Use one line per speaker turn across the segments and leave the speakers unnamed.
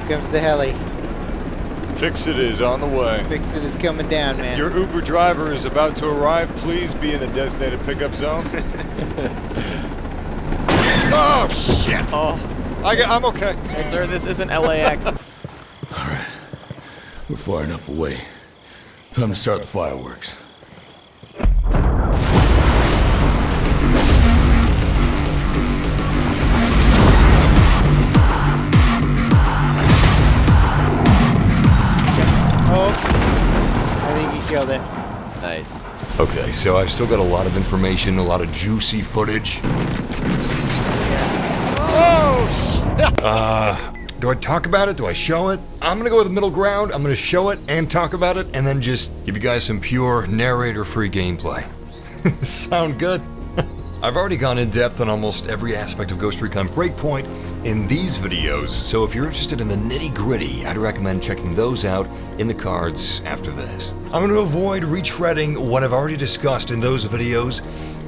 comes the heli.
Fix-It is on the way.
Fix-It is coming down, man.
Your Uber driver is about to arrive. Please be in the designated pickup zone. Oh, shit!
Oh.
I'm okay.
Sir, this isn't LAX.
Alright. We're far enough away. Time to start the fireworks.
Oh, I think he killed it.
Nice.
Okay, so I've still got a lot of information, a lot of juicy footage. Do I talk about it? Do I show it? I'm gonna go with the middle ground. I'm gonna show it and talk about it, and then just give you guys some pure narrator-free gameplay. Sound good? I've already gone in depth on almost every aspect of Ghost Recon Breakpoint in these videos, so if you're interested in the nitty-gritty, I'd recommend checking those out in the cards after this. I'm going to avoid retreading what I've already discussed in those videos.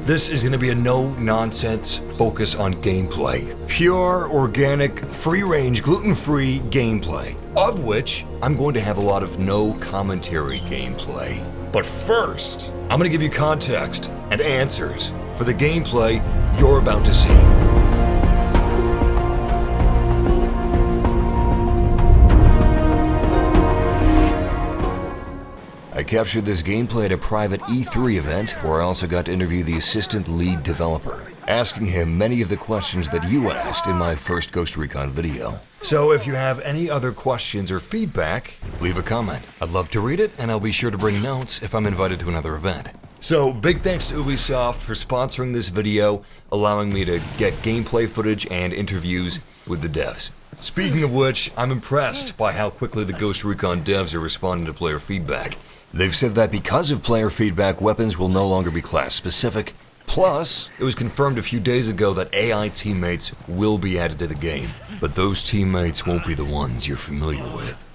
This is going to be a no-nonsense focus on gameplay. Pure, organic, free-range, gluten-free gameplay, of which I'm going to have a lot of no-commentary gameplay. But first, I'm going to give you context and answers for the gameplay you're about to see. I captured this gameplay at a private E3 event where I also got to interview the assistant lead developer, asking him many of the questions that you asked in my first Ghost Recon video. So if you have any other questions or feedback, leave a comment. I'd love to read it, and I'll be sure to bring notes if I'm invited to another event. So big thanks to Ubisoft for sponsoring this video, allowing me to get gameplay footage and interviews with the devs. Speaking of which, I'm impressed by how quickly the Ghost Recon devs are responding to player feedback. They've said that because of player feedback, weapons will no longer be class-specific. Plus, it was confirmed a few days ago that AI teammates will be added to the game. But those teammates won't be the ones you're familiar with.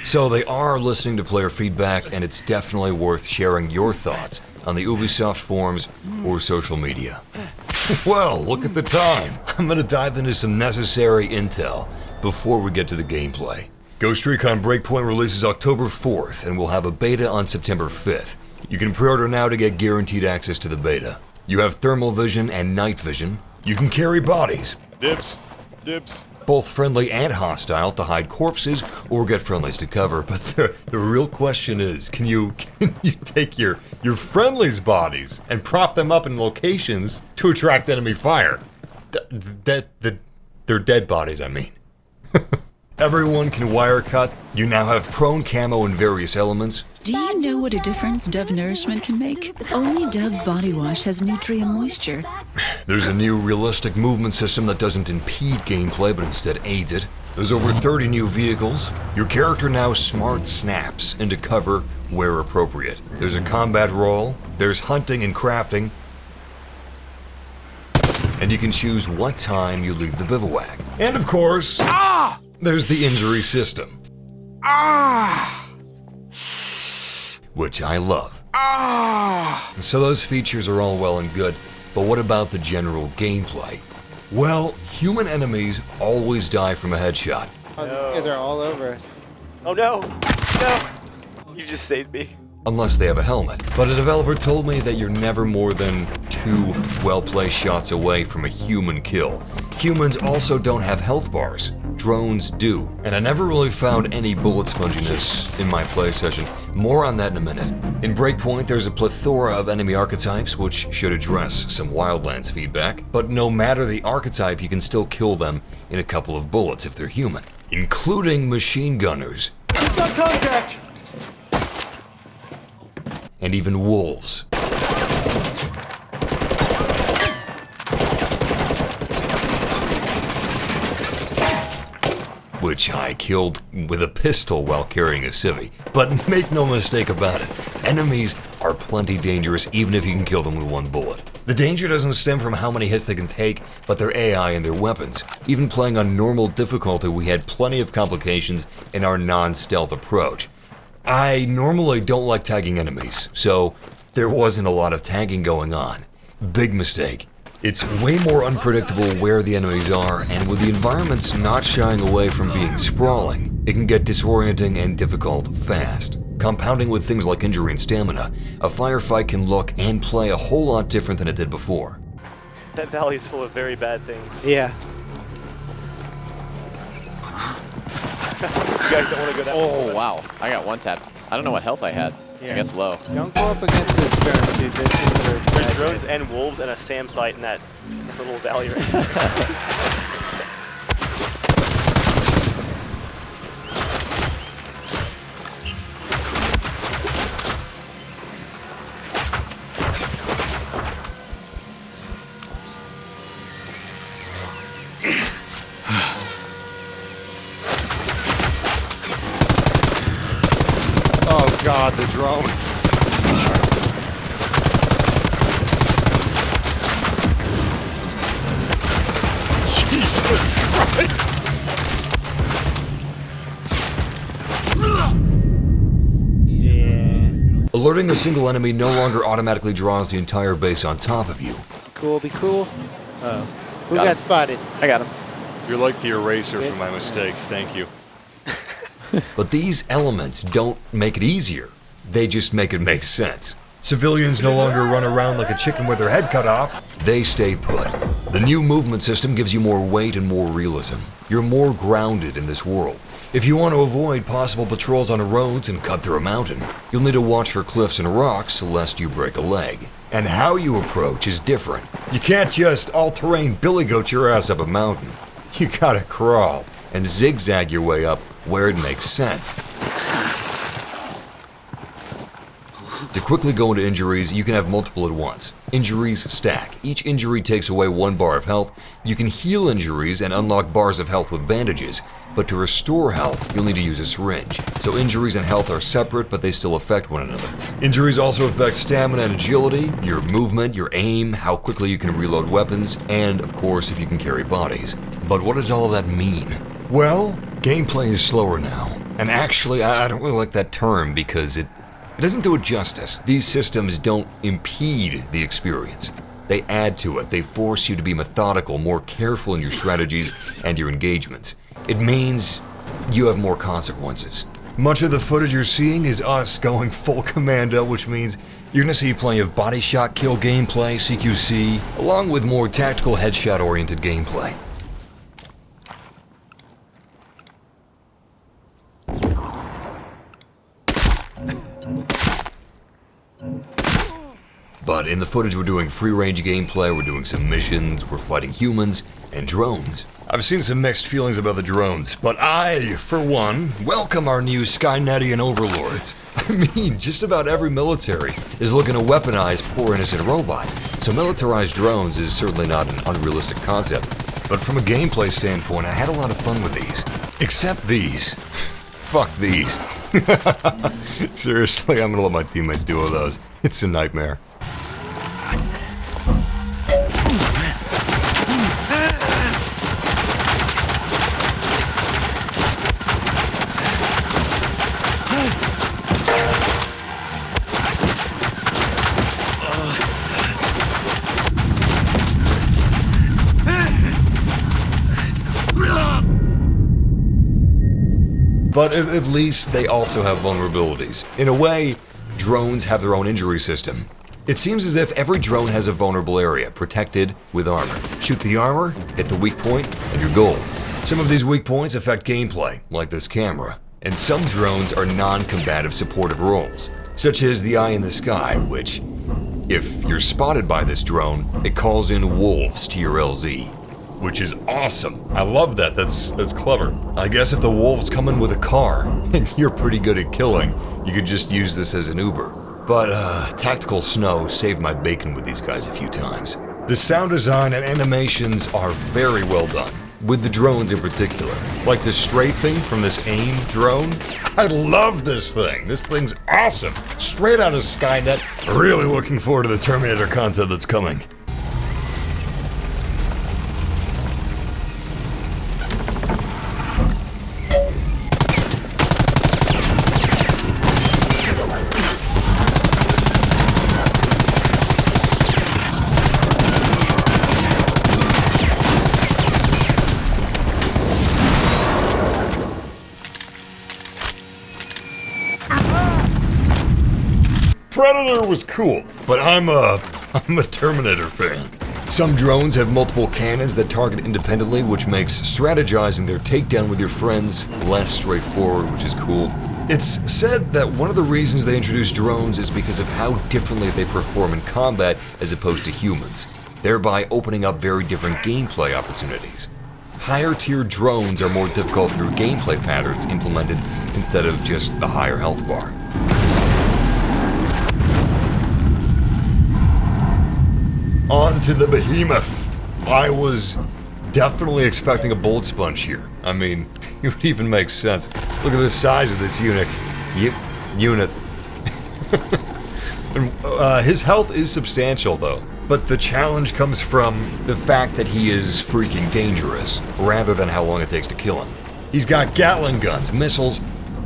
So they are listening to player feedback, and it's definitely worth sharing your thoughts on the Ubisoft forums or social media. Well, look at the time. I'm gonna dive into some necessary intel before we get to the gameplay. Ghost Recon Breakpoint releases October 4th, and we'll have a beta on September 5th. You can pre-order now to get guaranteed access to the beta. You have thermal vision and night vision. You can carry bodies.
Dibs. Dibs.
Both friendly and hostile to hide corpses or get friendlies to cover. But the real question is, can you take your friendlies' bodies and prop them up in locations to attract enemy fire? They're dead bodies, I mean. Everyone can wire cut. You now have prone camo in various elements.
Do you know what a difference Dove Nourishment can make? Only Dove Body Wash has Nutria Moisture.
There's a new realistic movement system that doesn't impede gameplay but instead aids it. There's over 30 new vehicles. Your character now smart snaps into cover where appropriate. There's a combat role. There's hunting and crafting. And you can choose what time you leave the bivouac. And of course, there's the injury system. Which I love. So those features are all well and good, but what about the general gameplay? Well, human enemies always die from a headshot.
Oh, these guys are all over us.
Oh no! No! You just saved me.
Unless they have a helmet. But a developer told me that you're never more than 2 well-placed shots away from a human kill. Humans also don't have health bars. Drones do. And I never really found any bullet sponginess in my play session. More on that in a minute. In Breakpoint, there's a plethora of enemy archetypes, which should address some Wildlands feedback. But no matter the archetype, you can still kill them in a couple of bullets if they're human. Including machine gunners.
We've got contact!
And even wolves. Which I killed with a pistol while carrying a civvy. But make no mistake about it, enemies are plenty dangerous even if you can kill them with 1 bullet. The danger doesn't stem from how many hits they can take, but their AI and their weapons. Even playing on normal difficulty, we had plenty of complications in our non-stealth approach. I normally don't like tagging enemies, so there wasn't a lot of tagging going on. Big mistake. It's way more unpredictable where the enemies are, and with the environments not shying away from being sprawling, it can get disorienting and difficult fast. Compounding with things like injury and stamina, a firefight can look and play a whole lot different than it did before.
That valley is full of very bad things.
Yeah.
You guys don't want to go that
Oh, wow. I got one tapped. I don't know what health I had.
Yeah.
I guess low.
Don't go up against this drone, dude. This is where it's
There's
bad.
drones and wolves and a SAM site in that little valley right now.
Oh God, the drone. Jesus Christ.
Yeah.
Alerting a single enemy no longer automatically draws the entire base on top of you.
Cool, be cool. Oh. Who
Got
got
him.
spotted?
I got him.
You're like the eraser for my mistakes. Thank you.
But these elements don't make it easier. They just make it make sense. Civilians no longer run around like a chicken with their head cut off. They stay put. The new movement system gives you more weight and more realism. You're more grounded in this world. If you want to avoid possible patrols on the roads and cut through a mountain, you'll need to watch for cliffs and rocks lest you break a leg. And how you approach is different. You can't just all-terrain billy goat your ass up a mountain. You gotta crawl and zigzag your way up where it makes sense. To quickly go into injuries, you can have multiple at once. Injuries stack. Each injury takes away 1 bar of health. You can heal injuries and unlock bars of health with bandages, but to restore health, you'll need to use a syringe. So injuries and health are separate, but they still affect one another. Injuries also affect stamina and agility, your movement, your aim, how quickly you can reload weapons, and, of course, if you can carry bodies. But what does all of that mean? Well, gameplay is slower now. And actually, I don't really like that term because it doesn't do it justice. These systems don't impede the experience. They add to it. They force you to be methodical, more careful in your strategies and your engagements. It means you have more consequences. Much of the footage you're seeing is us going full commando, which means you're gonna see plenty of body shot kill gameplay, CQC, along with more tactical headshot-oriented gameplay. But in the footage we're doing free-range gameplay, we're doing some missions, we're fighting humans and drones. I've seen some mixed feelings about the drones, but I, for one, welcome our new Skynetian overlords. I mean, just about every military is looking to weaponize poor innocent robots, so militarized drones is certainly not an unrealistic concept. But from a gameplay standpoint, I had a lot of fun with these. Except these. Fuck these. Seriously, I'm gonna let my teammates deal with those. It's a nightmare. But at least they also have vulnerabilities. In a way, drones have their own injury system. It seems as if every drone has a vulnerable area, protected with armor. Shoot the armor, hit the weak point, and you're gold. Some of these weak points affect gameplay, like this camera. And some drones are non-combative supportive roles, such as the eye in the sky, which, if you're spotted by this drone, it calls in wolves to your LZ. Which is awesome. I love that. That's clever. I guess if the wolves come in with a car, and you're pretty good at killing, you could just use this as an Uber. But, Tactical Snow saved my bacon with these guys a few times. The sound design and animations are very well done, with the drones in particular. Like the strafing from this AIM drone. I love this thing. This thing's awesome. Straight out of SKYNET. Really looking forward to the Terminator content that's coming. Predator was cool, but I'm a Terminator fan. Some drones have multiple cannons that target independently, which makes strategizing their takedown with your friends less straightforward, which is cool. It's said that one of the reasons they introduced drones is because of how differently they perform in combat as opposed to humans, thereby opening up very different gameplay opportunities. Higher tier drones are more difficult through gameplay patterns implemented instead of just a higher health bar. On to the behemoth. I was definitely expecting a bullet sponge here. I mean, it would even make sense. Look at the size of this unit. His health is substantial though, but the challenge comes from the fact that he is freaking dangerous, rather than how long it takes to kill him. He's got Gatling guns, missiles,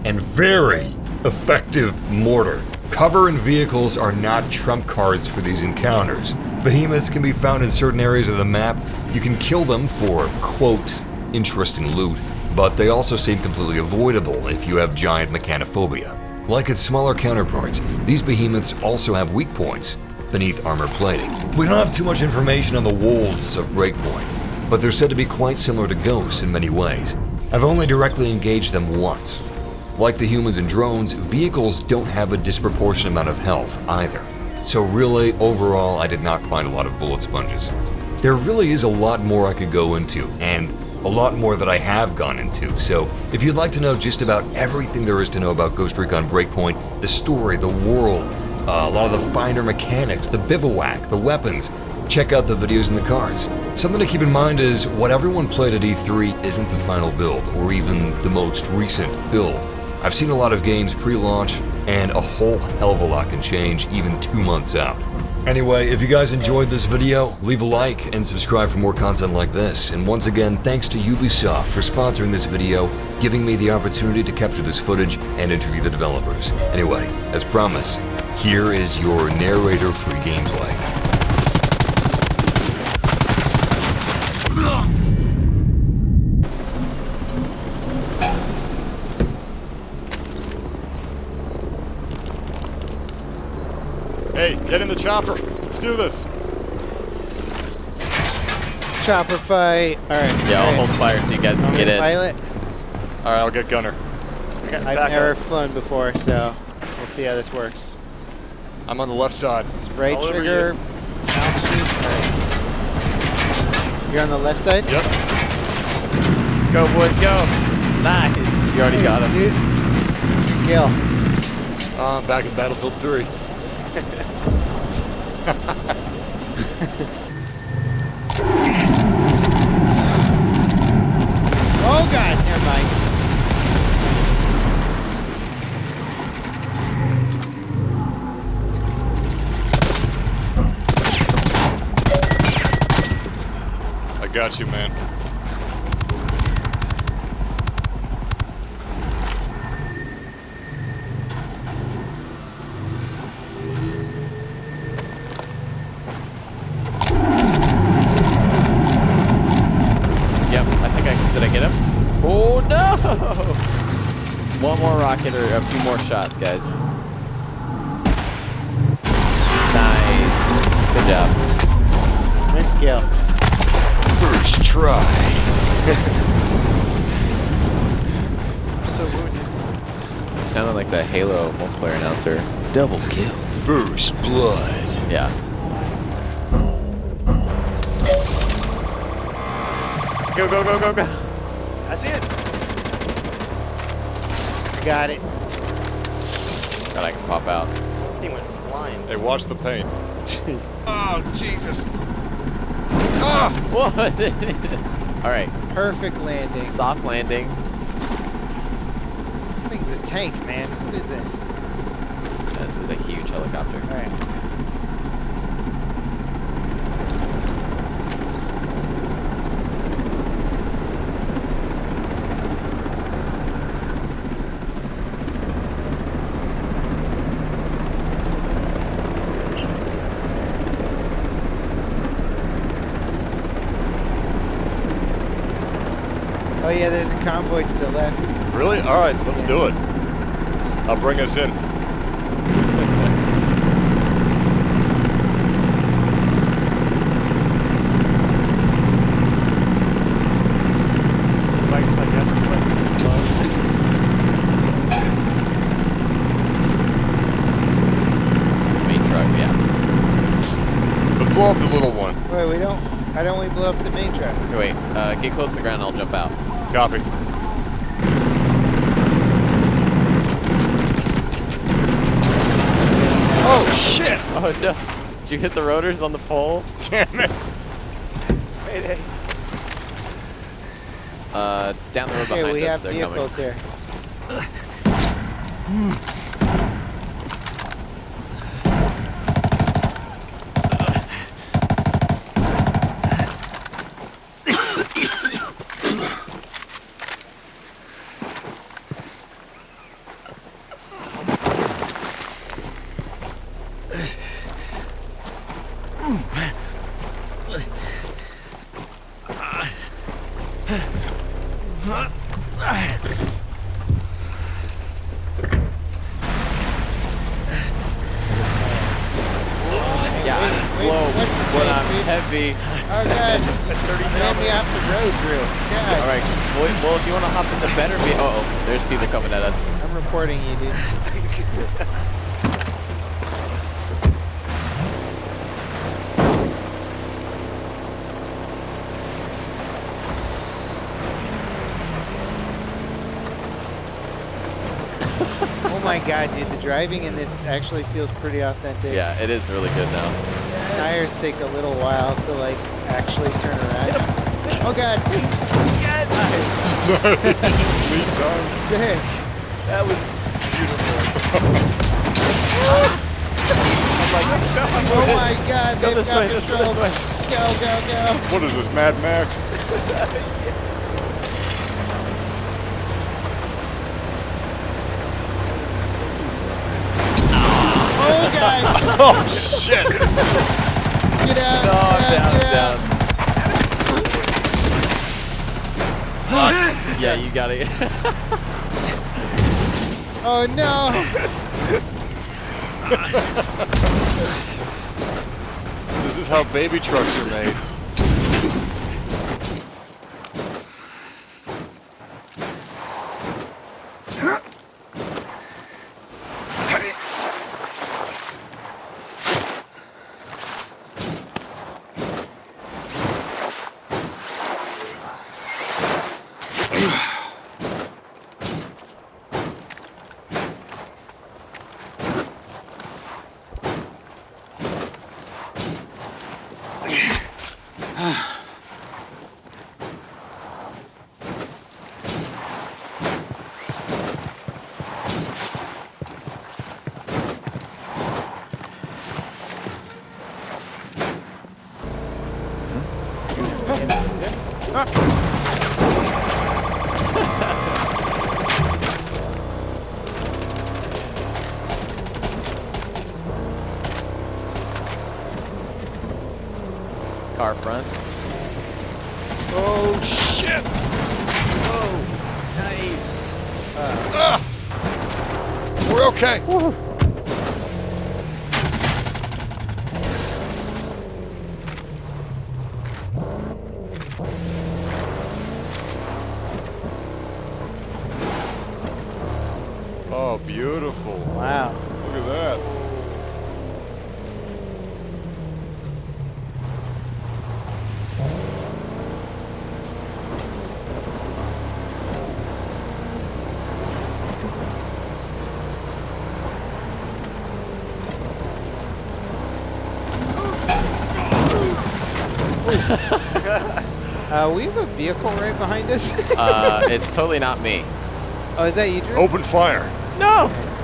and very effective mortar. Cover and vehicles are not trump cards for these encounters. Behemoths can be found in certain areas of the map. You can kill them for, quote, interesting loot, but they also seem completely avoidable if you have giant mechanophobia. Like its smaller counterparts, these behemoths also have weak points beneath armor plating. We don't have too much information on the wolves of Breakpoint, but they're said to be quite similar to ghosts in many ways. I've only directly engaged them once. Like the humans and drones, vehicles don't have a disproportionate amount of health either. So really, overall, I did not find a lot of bullet sponges. There really is a lot more I could go into, and a lot more that I have gone into, so if you'd like to know just about everything there is to know about Ghost Recon Breakpoint, the story, the world, a lot of the finer mechanics, the bivouac, the weapons, check out the videos in the cards. Something to keep in mind is what everyone played at E3 isn't the final build, or even the most recent build. I've seen a lot of games pre-launch, and a whole hell of a lot can change even 2 months out. Anyway, if you guys enjoyed this video, leave a like and subscribe for more content like this. And once again, thanks to Ubisoft for sponsoring this video, giving me the opportunity to capture this footage and interview the developers. Anyway, as promised, here is your narrator-free gameplay.
Hey, get in the chopper. Let's do this.
Chopper fight. All right.
Yeah, I'll hold fire so you guys can get in.
Pilot.
All right, I'll get gunner.
I've never flown before, so we'll see how this works.
I'm on the left side.
It's right
All over
trigger.
you.
Right. You're on the left side?
Yep.
Go, boys, go. Nice. You already got him.
Dude. Kill.
I'm back in Battlefield 3.
Oh god, never mind.
I got you, man.
Did I get him? Oh no! One more rocket or a few more shots, guys. Nice. Good job.
Nice kill.
First try.
I'm so wounded.
You sounded like the Halo multiplayer announcer.
Double kill. First blood.
Yeah.
Go, go, go, go, go. I see it.
Got it.
God, I can pop out.
He went flying.
Hey, watch the paint. Oh, Jesus. Ah!
What? All right.
Perfect landing.
Soft landing.
This thing's a tank, man. What is this?
This is a huge helicopter.
All right. Oh yeah, there's a convoy to the left.
Really? All right, let's do it. I'll bring us in. blow up the little one.
Wait, we don't. Why don't we blow up the main truck?
Here, wait, get close to the ground and I'll jump out.
Copy. Oh, shit!
Oh no. Did you hit the rotors on the pole?
Damn it.
Mayday.
Down the road
Okay,
behind
we
us,
have
they're coming.
vehicles here.
Yeah, I'm slow, but I'm heavy.
Oh god,
That's 30
man me off the road, Drew. God,
All right, well, if you want to hop in the better vehicle. Uh-oh, there's people coming at us.
I'm reporting you, dude. Oh my god, dude, the driving in this actually feels pretty authentic.
Yeah, it is really good now.
Tires take a little while to like actually turn around. Oh god. Nice.
Sleep dog.
Sick.
That was beautiful.
Oh my god,
Go
they've
this
got
way, let's go this
controls.
way.
Go, go, go.
What is this, Mad Max?
Oh god.
Oh, shit.
Get out.
Oh,
get out.
Yeah, you got it.
Oh no.
This is how baby trucks are made.
Car front.
Oh, shit.
Oh, nice.
We're okay. Oh, beautiful.
Wow.
Look at that.
We have a vehicle right behind us.
It's totally not me.
Oh, is that you, Drew?
Open fire.
No!
Nice.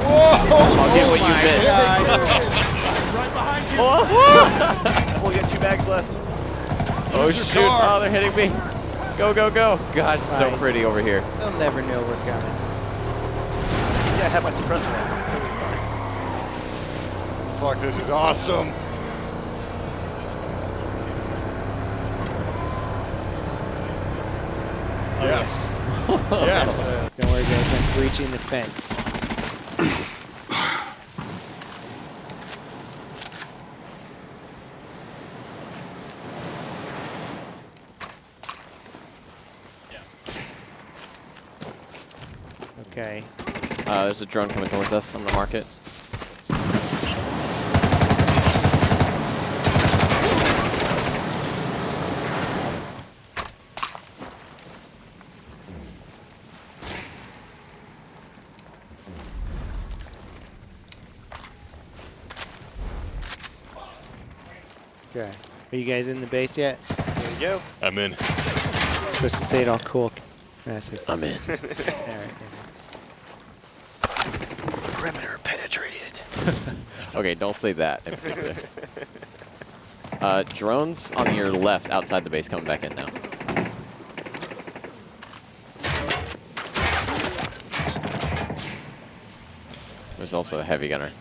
I'll get what you missed.
God.
We'll get 2 bags left.
Oh
Use your
shoot!
car.
Oh, they're hitting me. Go, go, go! God, it's so
Fine.
pretty over here.
They'll never know we're coming.
Yeah, I have my suppressor on.
Fuck, this is awesome. Yes. Yes.
Don't worry, guys. I'm breaching the fence. Okay.
There's a drone coming towards us. I'm gonna mark it.
Okay. Are you guys in the base yet?
There you go.
I'm in.
Supposed to say it all cool. Massive.
I'm in.
All right.
Perimeter penetrated.
Okay, don't say that in particular. Drones on your left outside the base coming back in now. There's also a heavy gunner.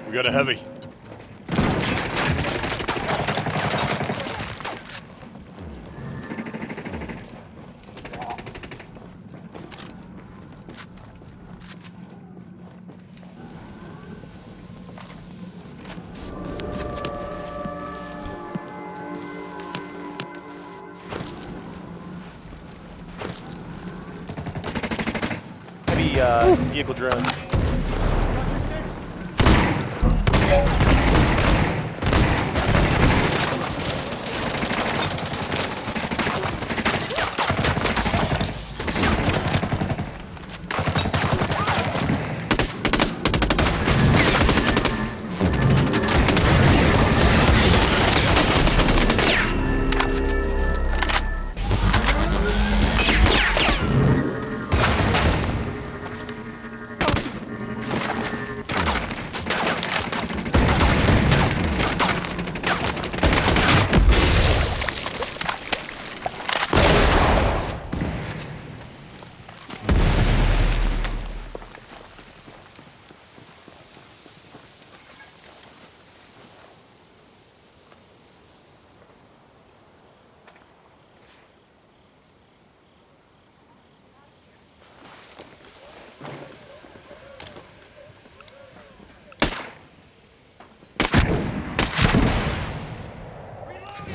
We got a heavy.
Heavy vehicle drone.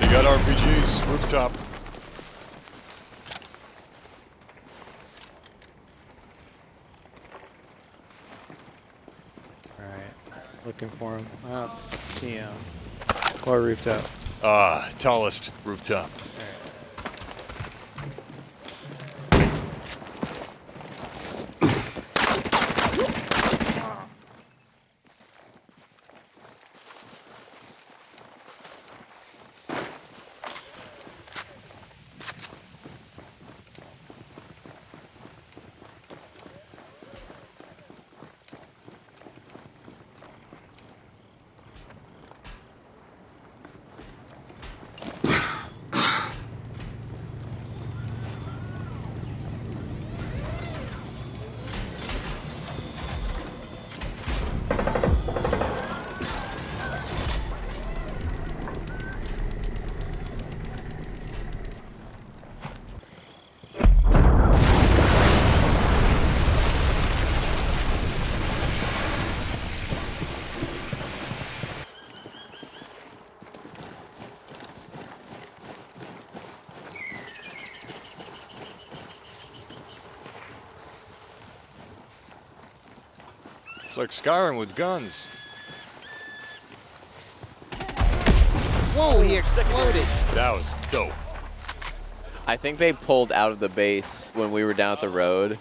They got RPGs, rooftop.
All right. Looking for him. I don't see him. Or rooftop.
Tallest rooftop. It's like Skyrim with guns.
Whoa, he exploded.
That was dope.
I think they pulled out of the base when we were down at the road.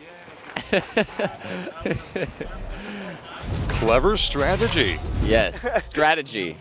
Clever strategy.
Yes, strategy.